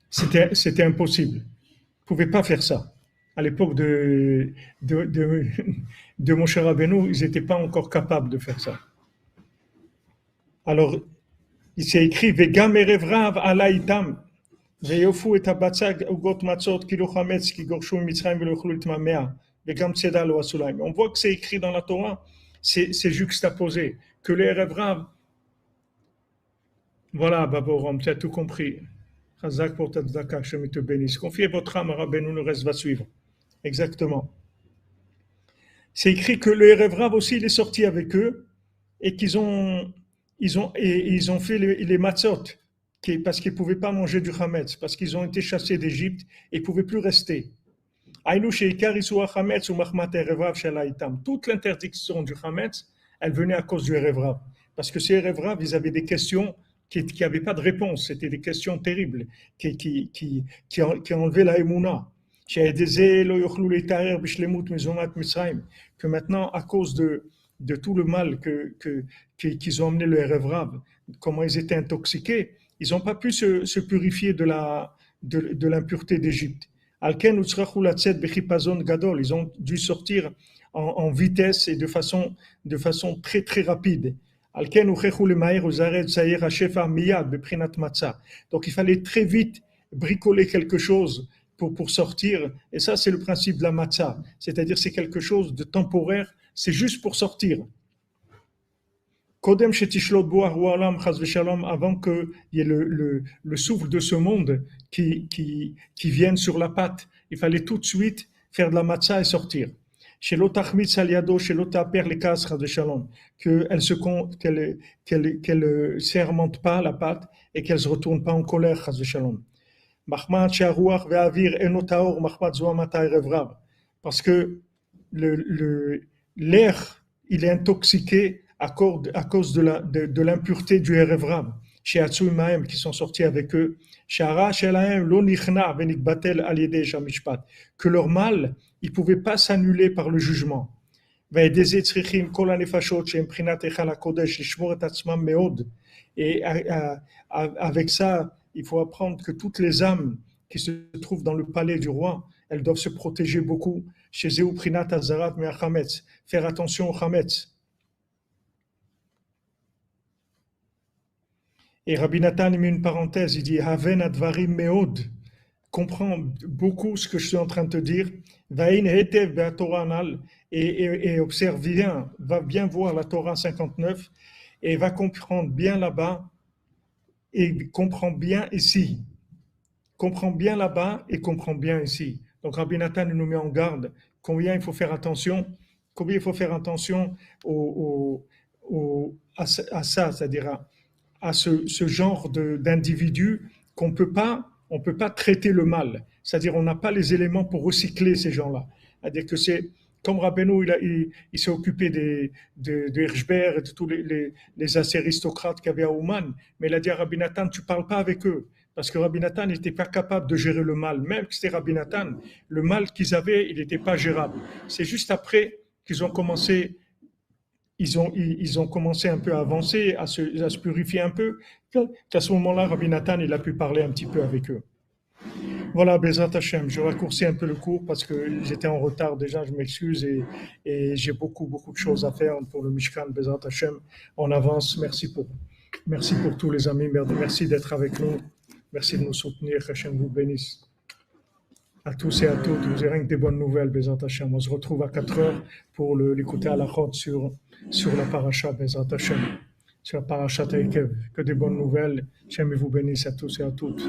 C'était impossible. Il ne pouvait pas faire ça. À l'époque de Moshe Rabbeinu, ils n'étaient pas encore capables de faire ça. Alors, il s'est écrit Vegam erev rav ala itam veyofu et habatzag ugot matzot kilo chametz ki gorshu mitzrayim velo yochlu litmamea vegam tzeda lo asulaim. On voit que c'est écrit dans la Torah, c'est juxtaposé que les erev rav, voilà, Baboram, tu as tout compris. Chazak pour ta tzedaka, que je te bénisse. Confiez votre âme à Rabbeinu, le reste va suivre. Exactement. C'est écrit que le erev rav aussi, il est sorti avec eux et ils ont fait les matzot, parce qu'ils ne pouvaient pas manger du chametz, parce qu'ils ont été chassés d'Égypte et ils ne pouvaient plus rester. Toute l'interdiction du chametz, elle venait à cause du erev rav. Parce que ces erev rav, ils avaient des questions qui n'avaient pas de réponse. C'était des questions terribles qui enlevaient la émouna. Que maintenant, à cause de tout le mal qu'ils ont amené le Erev Rav, comment ils étaient intoxiqués, ils n'ont pas pu se purifier de l'impureté d'Égypte. Ils ont dû sortir en vitesse et de façon très très rapide. Donc il fallait très vite bricoler quelque chose pour sortir. Et ça, c'est le principe de la matzah. C'est-à-dire, c'est quelque chose de temporaire, c'est juste pour sortir. Kodem shetishlot bo alam chas v'shalom, avant qu'il y ait le souffle de ce monde qui vienne sur la pâte. Il fallait tout de suite faire de la matzah et sortir. Shelo tachmitz al yado, shelo ta'per lekas chas v'shalom, qu'elle sermente pas la pâte et qu'elle se retourne pas en colère chas v'shalom. Parce que l'air, il est intoxiqué à cause de l'impureté du Erev Rav, chez Hatsui Mahem, qui sont sortis avec eux, que leur mal, il ne pouvait pas s'annuler par le jugement. Et avec ça, il faut apprendre que toutes les âmes qui se trouvent dans le palais du roi, elles doivent se protéger beaucoup. Chez Zeu Prinat Azarat Me'achametz, faire attention au Chametz. Et Rabbi Nathan met une parenthèse, il dit Haven advarim meod, comprends beaucoup ce que je suis en train de te dire. Vaïn hetev be'atorah anal, et observe bien, va bien voir la Torah 59 et va comprendre bien là-bas et comprend bien ici. Comprend bien là-bas et comprend bien ici. Donc Rabbi Nathan nous met en garde combien il faut faire attention, à ça, c'est-à-dire à ce genre d'individus qu'on on peut pas traiter le mal. C'est-à-dire on n'a pas les éléments pour recycler ces gens-là. C'est-à-dire que c'est comme Rabbeinu, il s'est occupé de Hirschberg et de tous les aristocrates qu'il y avait à Ouman, mais il a dit à Rabbi Nathan, tu ne parles pas avec eux. Parce que Rabbi Nathan n'était pas capable de gérer le mal. Même que c'était Rabbi Nathan, le mal qu'ils avaient, il n'était pas gérable. C'est juste après qu'ils ont commencé, ils ont commencé un peu à avancer, à se purifier un peu, qu'à ce moment-là, Rabbi Nathan, il a pu parler un petit peu avec eux. Voilà, Bezrat Hashem, je raccourcis un peu le cours parce que j'étais en retard déjà, je m'excuse et j'ai beaucoup de choses à faire pour le Mishkan, Bezrat Hashem. On avance, merci pour tous les amis, merci d'être avec nous, merci de nous soutenir, Hashem vous bénisse. À tous et à toutes, vous avez rien que des bonnes nouvelles, Bezrat Hashem. On se retrouve à 4 heures pour l'écouter à la chôte sur la paracha, Bezrat Hashem, sur la paracha Taïkev. Que des bonnes nouvelles, Hashem vous bénisse à tous et à toutes.